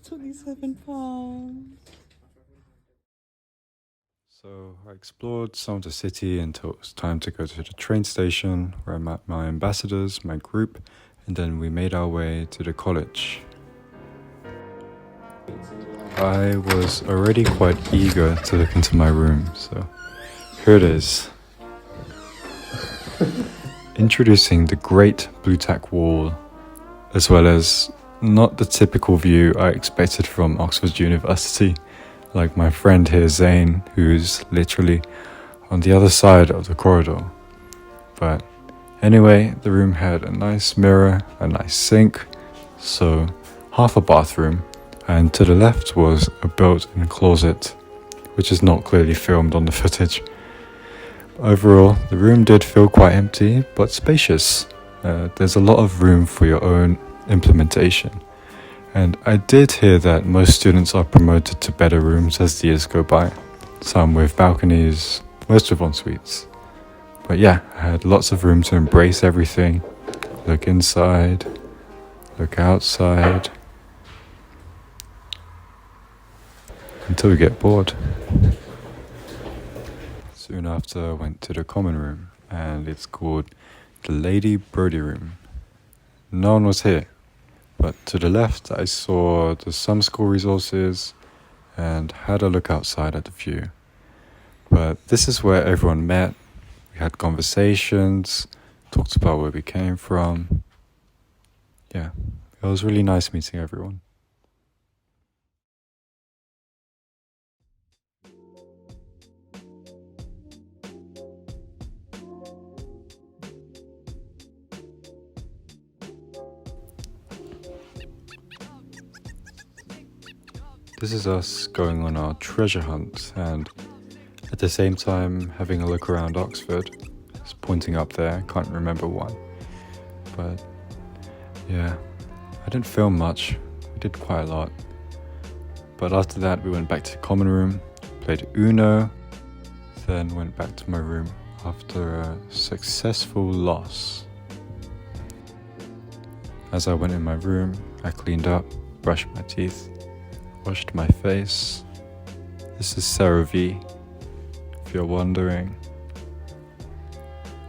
£27. So I explored some of the city until it was time to go to the train station where I met my ambassadors, my group, and then we made our way to the college. I was already quite eager to look into my room, so here it is. Introducing the great blue tack wall, as well as not the typical view I expected from Oxford University, like my friend here Zane, who's literally on the other side of the corridor. But anyway, the room had a nice mirror, a nice sink, so half a bathroom, and to the left was a built-in closet, which is not clearly filmed on the footage. Overall, the room did feel quite empty, but spacious. There's a lot of room for your own implementation. And I did hear that most students are promoted to better rooms as the years go by. Some with balconies, most with en-suites. But yeah, I had lots of room to embrace everything. Look inside, look outside, until we get bored. Soon after I went to the common room, and it's called the Lady Brodie room. No one was here, but to the left I saw the some school resources and had a look outside at the view. But this is where everyone met. We had conversations, talked about where we came from. Yeah, it was really nice meeting everyone. This is us going on our treasure hunt and at the same time having a look around Oxford. It's pointing up there, can't remember why. But yeah, I didn't film much, we did quite a lot. But after that we went back to the common room, played UNO, then went back to my room after a successful loss. As I went in my room, I cleaned up, brushed my teeth, washed my face. This is CeraVe, if you're wondering.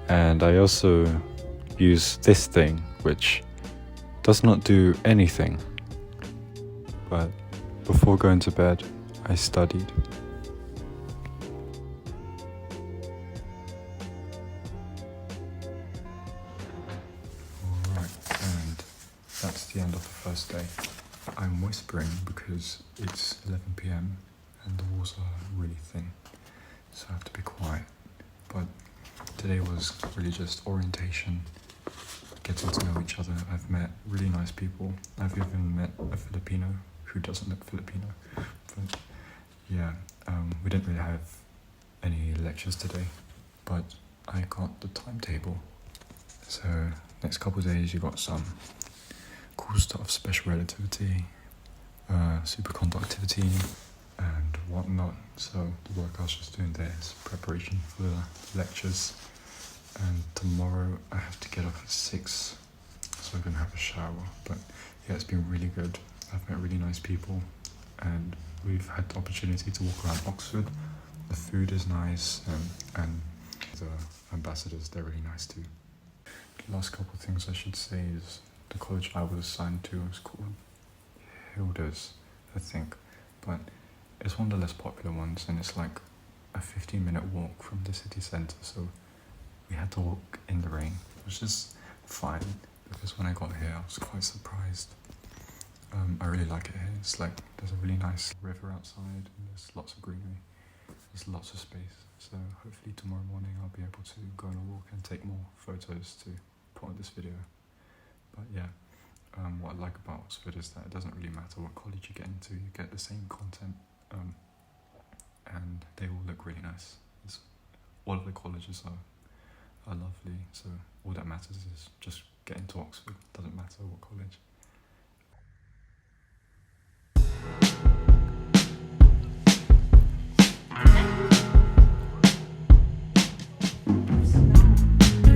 And I also use this thing, which does not do anything. But before going to bed, I studied. Alright, and that's the end of the first day. I'm whispering because it's 11 PM and the walls are really thin, so I have to be quiet. But today was really just orientation, getting to know each other. I've met really nice people. I've even met a Filipino who doesn't look Filipino. But yeah, we didn't really have any lectures today, but I got the timetable. So next couple of days you got some cool stuff, special relativity, superconductivity, and whatnot. So the work I was just doing there is preparation for the lectures. And tomorrow I have to get up at 6, so I'm gonna have a shower. But yeah, it's been really good. I've met really nice people, and we've had the opportunity to walk around Oxford. The food is nice, and the ambassadors, they're really nice too. The last couple of things I should say is the college I was assigned to is called Hilda's, I think, but it's one of the less popular ones, and it's like a 15-minute walk from the city centre, so we had to walk in the rain, which is fine, because when I got here I was quite surprised. I really like it here. It's like there's a really nice river outside, and there's lots of greenery, there's lots of space, so hopefully tomorrow morning I'll be able to go on a walk and take more photos to put on this video. But yeah, what I like about Oxford is that it doesn't really matter what college you get into, you get the same content, and they all look really nice. All of the colleges are lovely, so all that matters is just get into Oxford, doesn't matter what college.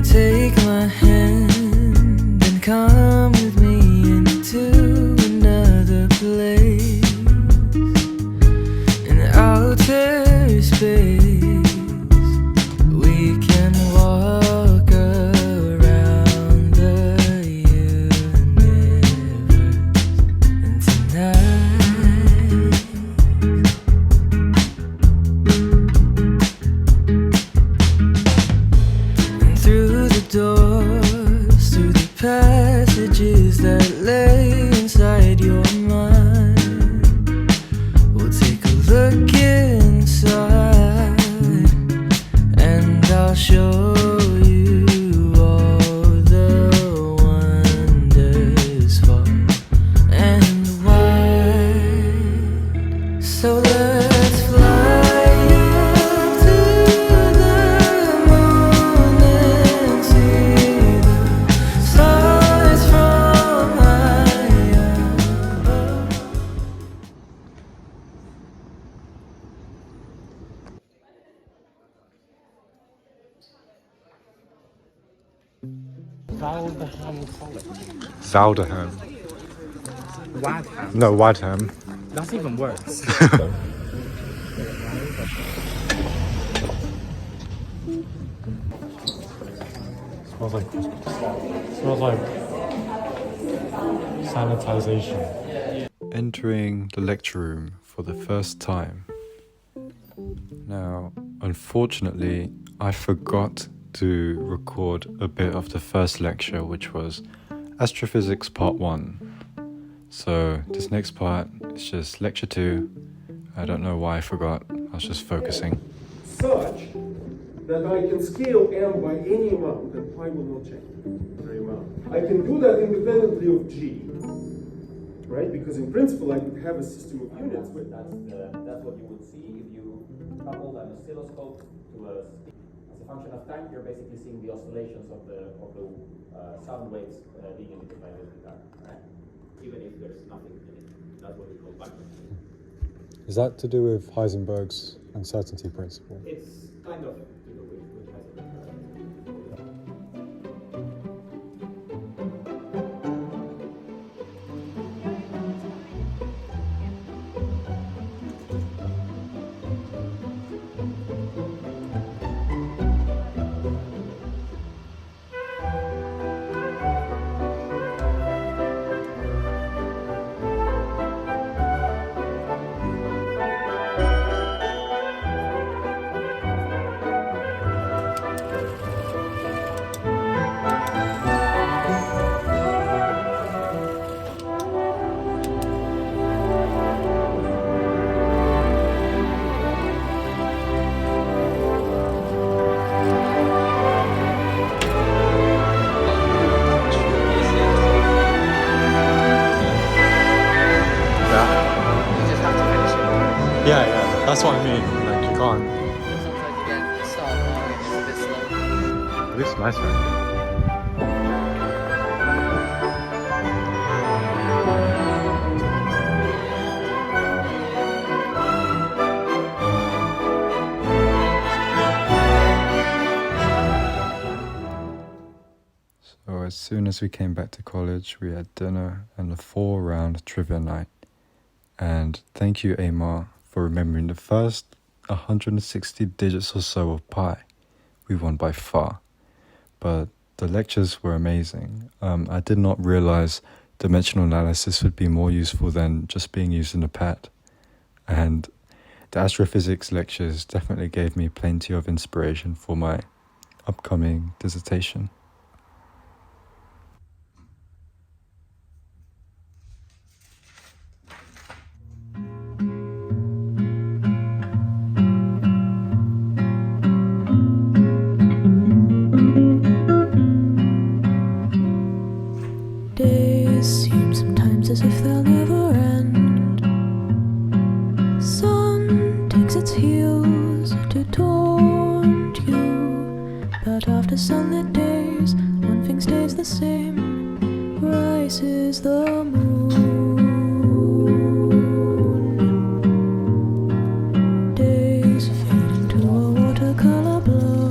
Take my hand and come with me into another place. So let's fly up to the moon and see the stars from high above. Valderham. Wadham. No, Wadham. That's even worse. Smells like sanitization. Entering the lecture room for the first time. Now, unfortunately, I forgot to record a bit of the first lecture, which was Astrophysics Part 1. So this next part is just lecture 2. I don't know why I forgot. I was just focusing. Such that I can scale m by any amount and pi will not change very well. I can do that independently of g, right? Because in principle I could have a system of units. That's what you would see if you coupled an oscilloscope to as a function of time. You're basically seeing the oscillations of the sound waves being emitted by the guitar, right? Even if there's nothing in it. That's what we call background. Is that to do with Heisenberg's uncertainty principle? It's kind of to do with Yeah, that's what I mean. Like, you can't. Sometimes you get the start line is a bit slow. This is nice, man. So as soon as we came back to college, we had dinner and a 4-round trivia night. And thank you, Amar, for remembering the first 160 digits or so of pi. We won by far. But the lectures were amazing. I did not realize dimensional analysis would be more useful than just being used in a pad. And the astrophysics lectures definitely gave me plenty of inspiration for my upcoming dissertation. Days seem sometimes as if they'll never end. Sun takes its heels to taunt you, but after sunlit days, one thing stays the same. Rises the moon. Days fade into a watercolor blur.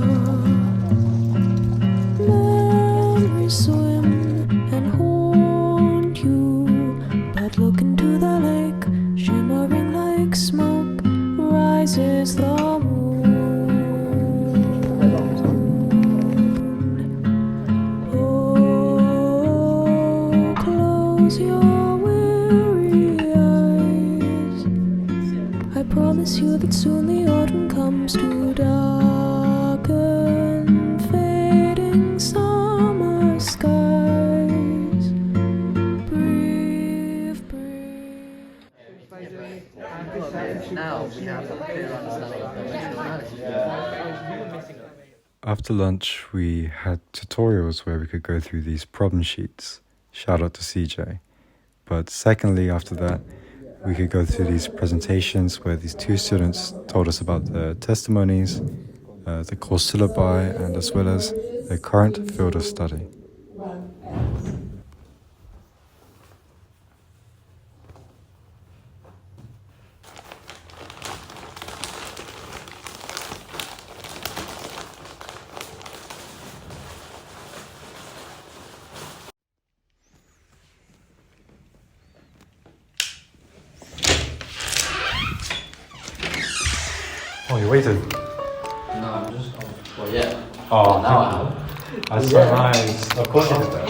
Memories swim and haunt you, but look into the lake, shimmering like smoke, rises the moon. Oh, close your weary eyes. I promise you that soon the autumn comes to darken fading summer skies. Breathe, breathe. Now we have a clear understanding of dimensional analysis. After lunch, we had tutorials where we could go through these problem sheets. Shout out to CJ. But secondly, after that, we could go through these presentations where these two students told us about their testimonies, the course syllabi, and as well as their current field of study. Oh, you waited? No, I'm just. Well, yeah. Oh, now I have. that's so nice. Of course you did that.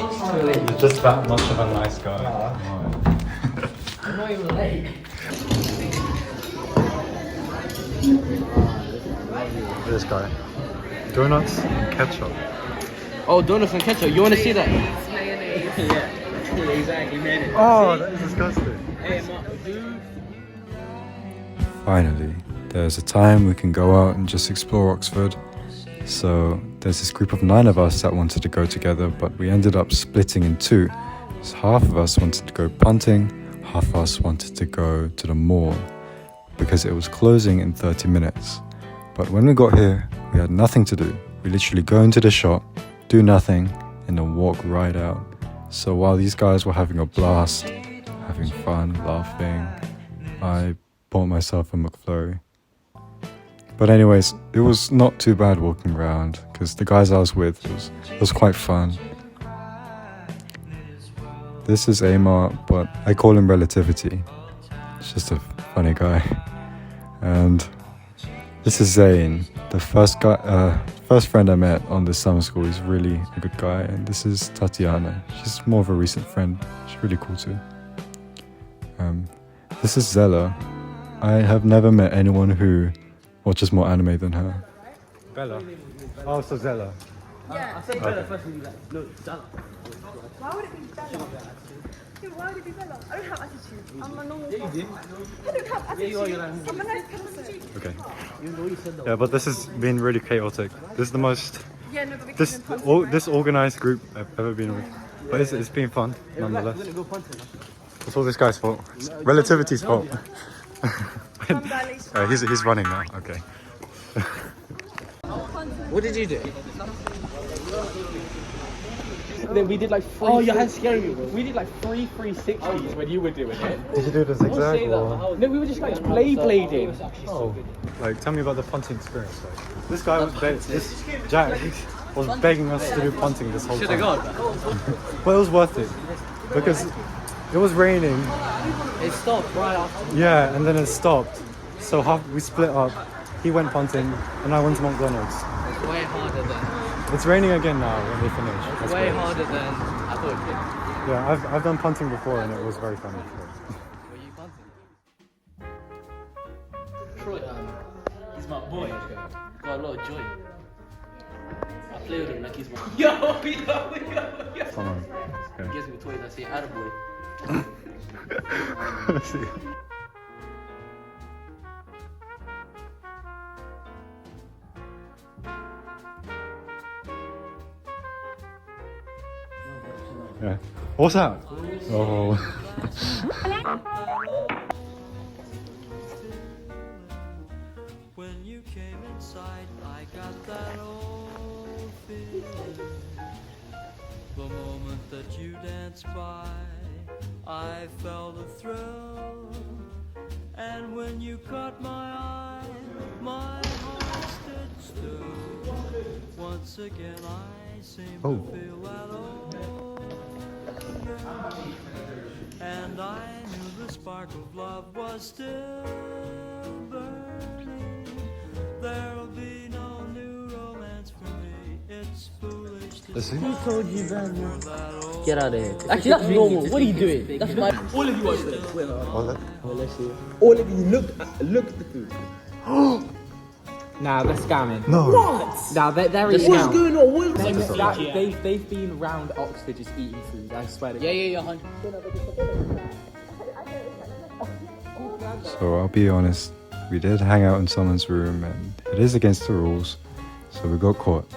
You're just that much of a nice guy. I'm not even late. This guy. Donuts and ketchup. Oh, donuts and ketchup. You want to see that? Yeah, exactly, man. Oh, that is disgusting. Hey, dude. Finally, there's a time we can go out and just explore Oxford. So there's this group of 9 of us that wanted to go together, but we ended up splitting in 2. So half of us wanted to go punting, half of us wanted to go to the mall because it was closing in 30 minutes. But when we got here, we had nothing to do. We literally go into the shop, do nothing, and then walk right out. So while these guys were having a blast, having fun, laughing, I bought myself a McFlurry. But anyways, it was not too bad walking around because the guys I was with, it was quite fun. This is Amar, but I call him Relativity. It's just a funny guy. And this is Zayn, the first friend I met on this summer school. He's really a good guy. And this is Tatiana. She's more of a recent friend. She's really cool too. This is Zella. I have never met anyone who watches more anime than her. Bella. Oh, so Zella. I said Bella first when you like, no, Zella. Why would it be Bella? Yeah, why would it be Bella? I don't have attitude. I'm a normal person. did. I don't have attitude. you are, you're like- I'm a nice person. Okay. Even though you said that. Yeah, but this has been really chaotic. This is the most Yeah, no, but we this can punch, this organized group I've ever been with. But it's been fun We're nonetheless. gonna go punting. It's all this guy's fault. It's Relativity's fault. right? He's running now. Okay. What did you do? Then we did like 3. Oh, your hand's scaring me, bro. We did like 3 360s when you were doing it. Did you do the zigzag or? No, we were just like blading. Oh, like tell me about the punting experience. Like, this guy was this Jack was begging us to do punting this whole time. But it was worth it because it was raining. It stopped right after. Yeah, and then it stopped. So we split up. He went punting, and I went to McDonald's. It's way harder than. It's raining again now when they finish. It's That's way great. harder than I thought it'd be. Yeah, I've done punting before, and it was very funny. Were you punting? Troy, he's my boy. Got a lot of joy. I play with him like he's my. Yo. Come on. He Okay. gives me toys. I say, attaboy. See. Yeah. What's that? Oh. When you came inside, I got that old feeling. The moment that you danced by, I felt a thrill. And when you caught my eye, my heart stood still. Once again, I seem to feel that old again. And I knew the spark of love was still burning. There'll be no new romance for me. It's foolish to Is he? Get out of here. Actually, that's normal. What are you doing? That's my. All of you watched it. All of you looked at the food. Nah, they're scamming. No. Nah, they're What's scam. going on? They've been round Oxford just eating food. I swear to God. Yeah, 100. So I'll be honest, we did hang out in someone's room, and it is against the rules, so we got caught.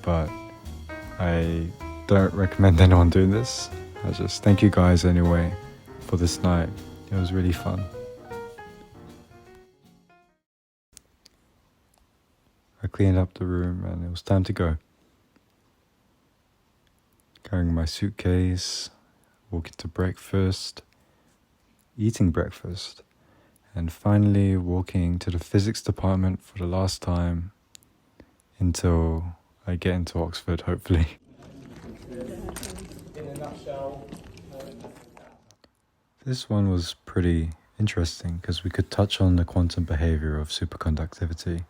But I don't recommend anyone doing this. I just thank you guys anyway for this night. You It was really fun. I cleaned up the room and it was time to go. Carrying my suitcase, walking to breakfast, eating breakfast, and finally walking to the physics department for the last time until I get into Oxford, hopefully. In a nutshell, This one was pretty interesting because we could touch on the quantum behavior of superconductivity.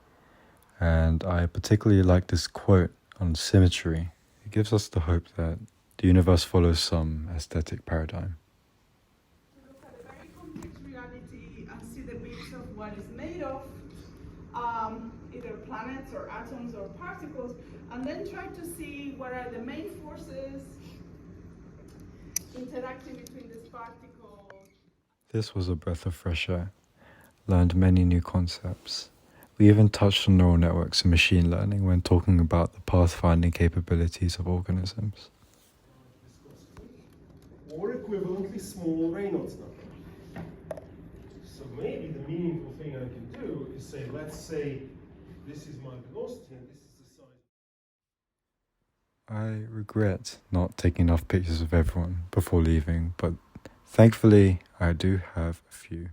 And I particularly like this quote on symmetry. It gives us the hope that the universe follows some aesthetic paradigm. Look at a very complex reality and see the bits of what it's made of, either planets or atoms or particles, and then try to see what are the main forces interacting between these particles. This was a breath of fresh air. Learned many new concepts. We even touched on neural networks and machine learning when talking about the pathfinding capabilities of organisms. Or equivalently small Reynolds number. So maybe the meaningful thing I can do is say, let's say this is my velocity and this is the size. I regret not taking enough pictures of everyone before leaving, but thankfully I do have a few.